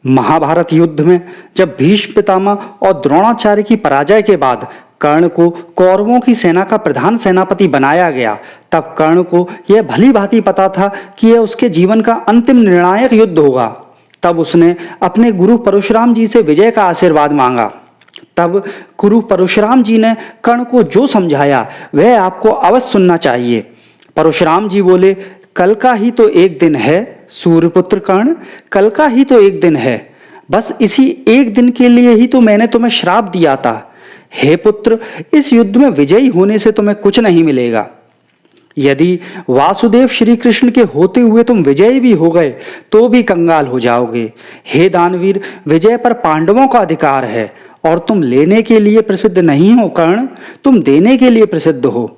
महाभारत युद्ध में जब भीष्म पितामह और द्रोणाचार्य की पराजय के बाद कर्ण को कौरवों की सेना का प्रधान सेनापति बनाया गया, तब कर्ण को यह भली भांति पता था कि यह उसके जीवन का अंतिम निर्णायक युद्ध होगा। तब उसने अपने गुरु परशुराम जी से विजय का आशीर्वाद मांगा। तब गुरु परशुराम जी ने कर्ण को जो समझाया वह आपको अवश्य सुनना चाहिए। परशुराम जी बोले, कल का ही तो एक दिन है सूर्यपुत्र कर्ण, कल का ही तो एक दिन है। बस इसी एक दिन के लिए ही तो मैंने तुम्हें श्राप दिया था। हे पुत्र, इस युद्ध में विजयी होने से तुम्हें कुछ नहीं मिलेगा। यदि वासुदेव श्री कृष्ण के होते हुए तुम विजयी भी हो गए तो भी कंगाल हो जाओगे। हे दानवीर, विजय पर पांडवों का अधिकार है और तुम लेने के लिए प्रसिद्ध नहीं हो कर्ण, तुम देने के लिए प्रसिद्ध हो।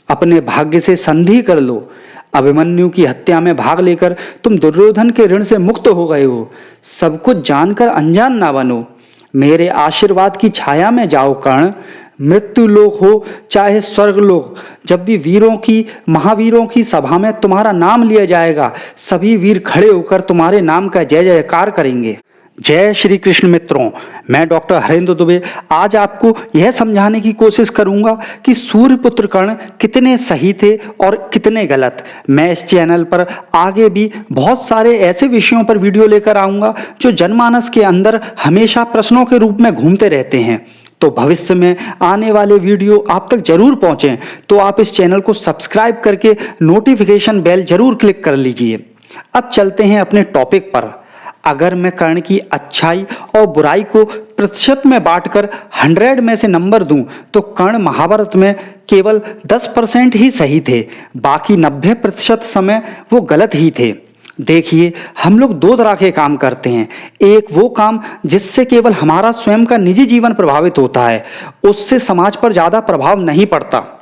अपने भाग्य से संधि कर लो। अभिमन्यु की हत्या में भाग लेकर तुम दुर्योधन के ऋण से मुक्त हो गए हो। सब कुछ जानकर अनजान ना बनो। मेरे आशीर्वाद की छाया में जाओ कर्ण। मृत्यु लोक हो चाहे स्वर्ग लोक, जब भी वीरों की महावीरों की सभा में तुम्हारा नाम लिया जाएगा, सभी वीर खड़े होकर तुम्हारे नाम का जय जयकार करेंगे। जय श्री कृष्ण। मित्रों, मैं डॉक्टर हरेंद्र दुबे आज आपको यह समझाने की कोशिश करूंगा कि सूर्यपुत्र कर्ण कितने सही थे और कितने गलत। मैं इस चैनल पर आगे भी बहुत सारे ऐसे विषयों पर वीडियो लेकर आऊंगा जो जनमानस के अंदर हमेशा प्रश्नों के रूप में घूमते रहते हैं। तो भविष्य में आने वाले वीडियो आप तक जरूर पहुंचें तो आप इस चैनल को सब्सक्राइब करके नोटिफिकेशन बेल जरूर क्लिक कर लीजिए। अब चलते हैं अपने टॉपिक पर। अगर मैं कर्ण की अच्छाई और बुराई को प्रतिशत में बांटकर 100 में से नंबर दूं तो कर्ण महाभारत में केवल 10% ही सही थे, बाकी 90% समय वो गलत ही थे। देखिए, हम लोग दो तरह के काम करते हैं। एक वो काम जिससे केवल हमारा स्वयं का निजी जीवन प्रभावित होता है, उससे समाज पर ज्यादा प्रभाव नहीं पड़ता।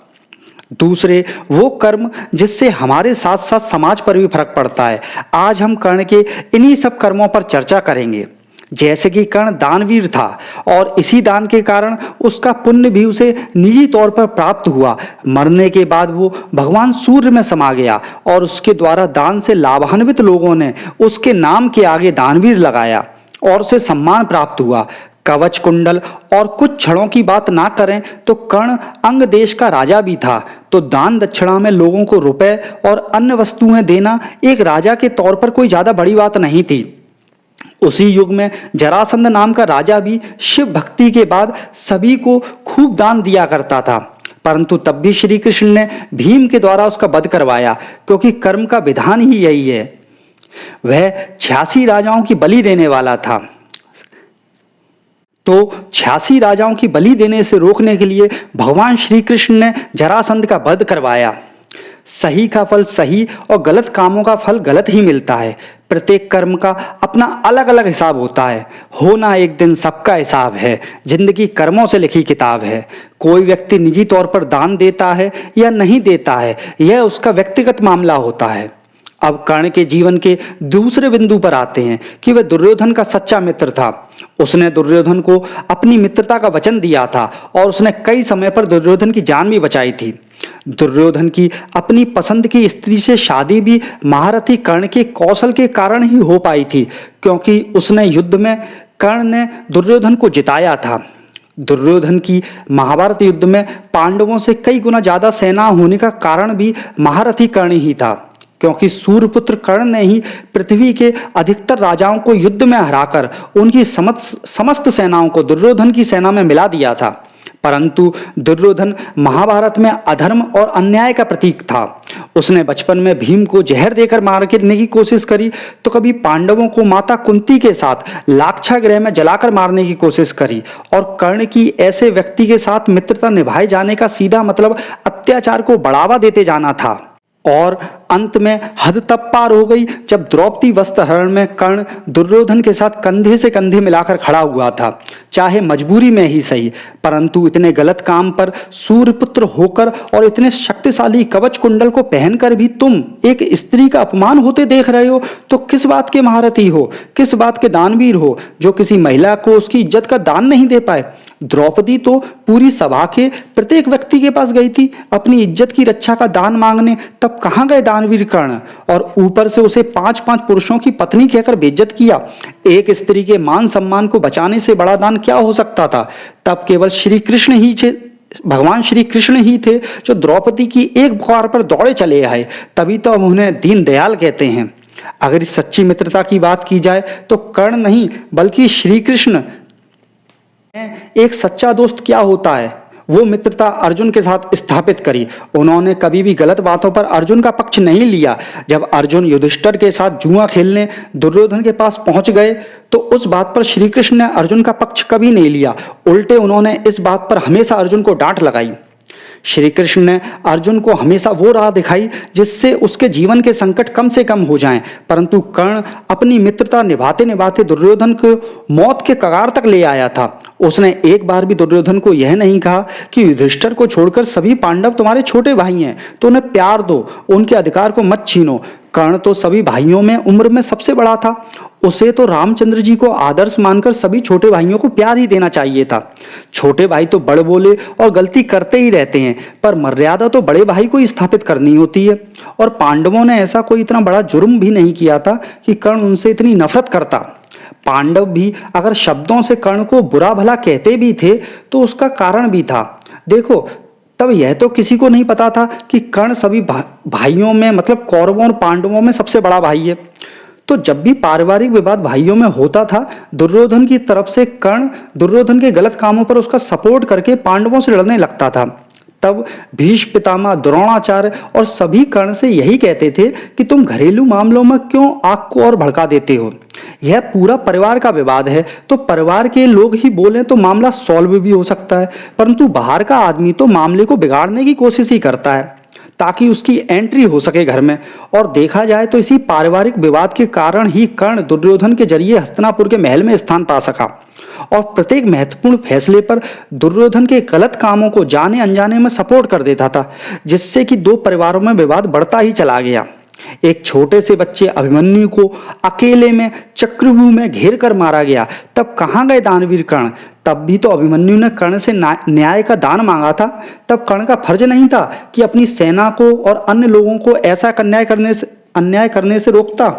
दूसरे वो कर्म जिससे हमारे साथ साथ समाज पर भी फर्क पड़ता है। आज हम कर्ण के इन्हीं सब कर्मों पर चर्चा करेंगे। जैसे कि कर्ण दानवीर था और इसी दान के कारण उसका पुण्य भी उसे निजी तौर पर प्राप्त हुआ। मरने के बाद वो भगवान सूर्य में समा गया और उसके द्वारा दान से लाभान्वित लोगों ने उसके नाम के आगे दानवीर लगाया और उसे सम्मान प्राप्त हुआ। कवच कुंडल और कुछ छड़ों की बात ना करें तो कर्ण अंग देश का राजा भी था। तो दान दक्षिणा में लोगों को रुपए और अन्य वस्तुएं देना एक राजा के तौर पर कोई ज्यादा बड़ी बात नहीं थी। उसी युग में जरासंध नाम का राजा भी शिव भक्ति के बाद सभी को खूब दान दिया करता था, परंतु तब भी श्री कृष्ण ने भीम के द्वारा उसका वध करवाया, क्योंकि कर्म का विधान ही यही है। वह 86 राजाओं की बलि देने वाला था। तो 86 राजाओं की बलि देने से रोकने के लिए भगवान श्री कृष्ण ने जरासंध का वध करवाया। सही का फल सही और गलत कामों का फल गलत ही मिलता है। प्रत्येक कर्म का अपना अलग अलग हिसाब होता है। होना एक दिन सबका हिसाब है। जिंदगी कर्मों से लिखी किताब है। कोई व्यक्ति निजी तौर पर दान देता है या नहीं देता है, यह उसका व्यक्तिगत मामला होता है। अब कर्ण के जीवन के दूसरे बिंदु पर आते हैं कि वह दुर्योधन का सच्चा मित्र था। उसने दुर्योधन को अपनी मित्रता का वचन दिया था और उसने कई समय पर दुर्योधन की जान भी बचाई थी। दुर्योधन की अपनी पसंद की स्त्री से शादी भी महारथी कर्ण के कौशल के कारण ही हो पाई थी, क्योंकि उसने युद्ध में कर्ण ने दुर्योधन को जिताया था। दुर्योधन की महाभारत युद्ध में पांडवों से कई गुना ज्यादा सेना होने का कारण भी महारथी कर्ण ही था, क्योंकि सूर्यपुत्र कर्ण ने ही पृथ्वी के अधिकतर राजाओं को युद्ध में हराकर उनकी समस्त सेनाओं को दुर्योधन की सेना में मिला दिया था। परंतु दुर्योधन महाभारत में अधर्म और अन्याय का प्रतीक था। उसने बचपन में भीम को जहर देकर मारने की कोशिश करी, तो कभी पांडवों को माता कुंती के साथ लाक्षागृह में जलाकर मारने की कोशिश करी। और कर्ण की ऐसे व्यक्ति के साथ मित्रता निभाए जाने का सीधा मतलब अत्याचार को बढ़ावा देते जाना था। और अंत में हद तब पार हो गई जब द्रौपदी वस्त्रहरण में कर्ण दुर्योधन के साथ कंधे से कंधे मिलाकर खड़ा हुआ था, चाहे मजबूरी में ही सही। परंतु इतने गलत काम पर सूर्यपुत्र होकर और इतने शक्तिशाली कवच कुंडल को पहनकर भी तुम एक स्त्री का अपमान होते देख रहे हो, तो किस बात के महारथी हो, किस बात के दानवीर हो जो किसी महिला को उसकी इज्जत का दान नहीं दे पाए। द्रौपदी तो पूरी सभा के प्रत्येक व्यक्ति के पास गई थी अपनी इज्जत की रक्षा का दान मांगने, तब कहाँ गए दानवीर कर्ण? और ऊपर से उसे 5-5 पुरुषों की पत्नी कहकर बेइज्जत किया। एक स्त्री के मान सम्मान को बचाने से बड़ा दान क्या हो सकता था? तब केवल भगवान श्री कृष्ण ही थे जो द्रौपदी की एक पुकार पर दौड़े चले आए, तभी तो हम उन्हें दीनदयाल कहते हैं। अगर इस सच्ची मित्रता की बात की जाए तो कर्ण नहीं बल्कि श्री कृष्ण एक सच्चा दोस्त क्या होता है, वो मित्रता अर्जुन के साथ स्थापित करी। उन्होंने कभी भी गलत बातों पर अर्जुन का पक्ष नहीं लिया। जब अर्जुन युधिष्ठिर के साथ जुआ खेलने दुर्योधन के पास पहुंच गए तो उस बात पर श्री कृष्ण ने अर्जुन का पक्ष कभी नहीं लिया, उल्टे उन्होंने इस बात पर हमेशा अर्जुन को डांट लगाई। श्री कृष्ण ने अर्जुन को हमेशा वो राह दिखाई जिससे उसके जीवन के संकट कम से कम हो जाएं, परंतु कर्ण अपनी मित्रता निभाते निभाते दुर्योधन को मौत के कगार तक ले आया था। उसने एक बार भी दुर्योधन को यह नहीं कहा कि युधिष्ठिर को छोड़कर सभी पांडव तुम्हारे छोटे भाई हैं, तो उन्हें प्यार दो, उनके अधिकार को मत छीनो। कर्ण तो सभी भाइयों में उम्र में सबसे बड़ा था, उसे तो रामचंद्र जी को आदर्श मानकर सभी छोटे भाइयों को प्यार ही देना चाहिए था। छोटे भाई तो बड़े बोले और गलती करते ही रहते हैं, पर मर्यादा तो बड़े भाई को ही स्थापित करनी होती है। और पांडवों ने ऐसा कोई इतना बड़ा जुर्म भी नहीं किया था कि कर्ण उनसे इतनी नफरत करता। पांडव भी अगर शब्दों से कर्ण को बुरा भला कहते भी थे तो उसका कारण भी था। देखो, तब यह तो किसी को नहीं पता था कि कर्ण सभी भाइयों में मतलब कौरवों और पांडवों में सबसे बड़ा भाई है। तो जब भी पारिवारिक विवाद भाइयों में होता था, दुर्योधन की तरफ से कर्ण दुर्योधन के गलत कामों पर उसका सपोर्ट करके पांडवों से लड़ने लगता था। तब भीष्म पितामह, द्रोणाचार्य और सभी कर्ण से यही कहते थे कि तुम घरेलू मामलों में क्यों आग को और भड़का देते हो? यह पूरा परिवार का विवाद है, तो परिवार के लोग ही बोले तो मामला सॉल्व भी हो सकता है, परंतु बाहर का आदमी तो मामले को बिगाड़ने की कोशिश ही करता है ताकि उसकी एंट्री हो सके घर में। और देखा जाए तो इसी पारिवारिक विवाद के कारण ही कर्ण दुर्योधन के जरिए हस्तिनापुर के महल में स्थान पा सका और प्रत्येक महत्वपूर्ण फैसले पर दुर्योधन के गलत कामों को जाने अनजाने में सपोर्ट कर देता था, जिससे कि दो परिवारों में विवाद बढ़ता ही चला गया। एक छोटे से बच्चे अभिमन्यु को अकेले में चक्रव्यूह में घेर कर मारा गया, तब कहाँ गए दानवीर कर्ण? तब भी तो अभिमन्यु ने कर्ण से न्याय का दान मांगा था। तब कर्ण का फर्ज नहीं था कि अपनी सेना को और अन्य लोगों को ऐसा अन्याय करने से रोकता?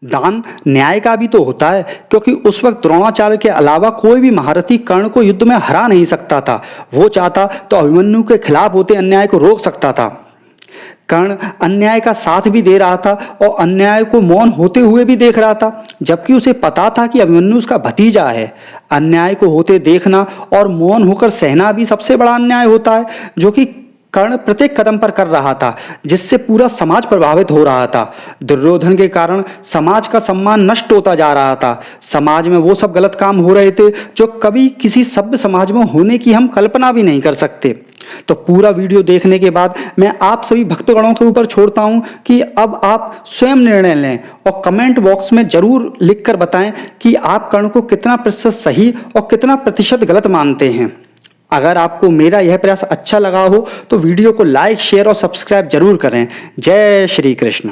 दान न्याय का भी तो होता है, क्योंकि उस वक्त द्रोणाचार्य के अलावा कोई भी महारथी कर्ण को युद्ध में हरा नहीं सकता था। वो चाहता तो अभिमन्यु के खिलाफ होते अन्याय को रोक सकता था। कर्ण अन्याय का साथ भी दे रहा था और अन्याय को मौन होते हुए भी देख रहा था, जबकि उसे पता था कि अभिमन्यु उसका भतीजा है। अन्याय को होते देखना और मौन होकर सहना भी सबसे बड़ा अन्याय होता है, जो कि कर्ण प्रत्येक कदम पर कर रहा था, जिससे पूरा समाज प्रभावित हो रहा था। दुर्योधन के कारण समाज का सम्मान नष्ट होता जा रहा था। समाज में वो सब गलत काम हो रहे थे जो कभी किसी सभ्य समाज में होने की हम कल्पना भी नहीं कर सकते। तो पूरा वीडियो देखने के बाद मैं आप सभी भक्तगणों के ऊपर छोड़ता हूं कि अब आप स्वयं निर्णय लें और कमेंट बॉक्स में जरूर लिखकर बताएं कि आप कर्ण को कितना प्रतिशत सही और कितना प्रतिशत गलत मानते हैं। अगर आपको मेरा यह प्रयास अच्छा लगा हो तो वीडियो को लाइक, शेयर और सब्सक्राइब जरूर करें। जय श्री कृष्ण।